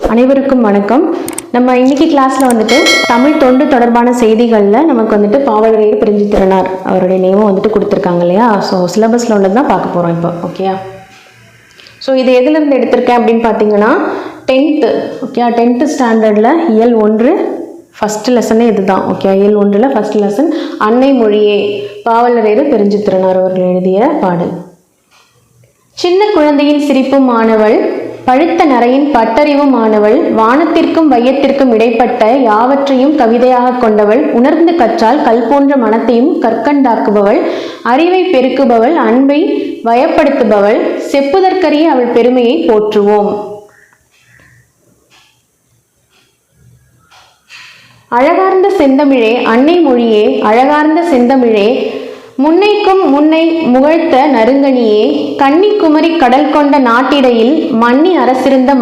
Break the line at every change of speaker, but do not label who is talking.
அனைவருக்கும் வணக்கம். நம்ம இன்னைக்கு கிளாஸ்ல வந்துட்டு தமிழ் தொண்டு தொடர்பான செய்திகளில் நமக்கு வந்துட்டு பாவலரேறு பெருஞ்சித்திரனார் அவருடைய நேமும் வந்துட்டு கொடுத்துருக்காங்க இல்லையா. ஸோ சிலபஸில் உள்ளது தான் பார்க்க போகிறோம் இப்போ. ஓகேயா? ஸோ இது எதுலேருந்து எடுத்திருக்கேன் அப்படின்னு பார்த்தீங்கன்னா 10th ஸ்டாண்டர்டில் இயல் 1 ஃபஸ்ட்டு லெசனே இதுதான். ஓகே, இயல் 1 ஃபஸ்ட் லெசன் அன்னை மொழியே பாவலரேறு பெருஞ்சித்திரனார் அவர்கள் எழுதிய பாடல். சின்ன குழந்தையின் சிரிப்பும் மாணவள், பழுத்த நரையின் பட்டறிவும் மாணவள், வானத்திற்கும் வையத்திற்கும் இடைப்பட்ட யாவற்றையும் கவிதையாக கொண்டவள், உணர்ந்து கற்றால் கல் போன்ற மனத்தையும் கற்கண்டாக்குபவள், அறிவை பெருக்குபவள், அன்பை வயப்படுத்துபவள், செப்புதற்கரிய அவள் பெருமையை போற்றுவோம். அழகார்ந்த செந்தமிழே, அன்னை மொழியே, அழகார்ந்த செந்தமிழே, முன்னைக்கும் முன்னை முகழ்த்த நறுங்கனியே, கன்னி குமரி கடல் கொண்ட நாட்டிடையில் மன்னி அரசிருந்த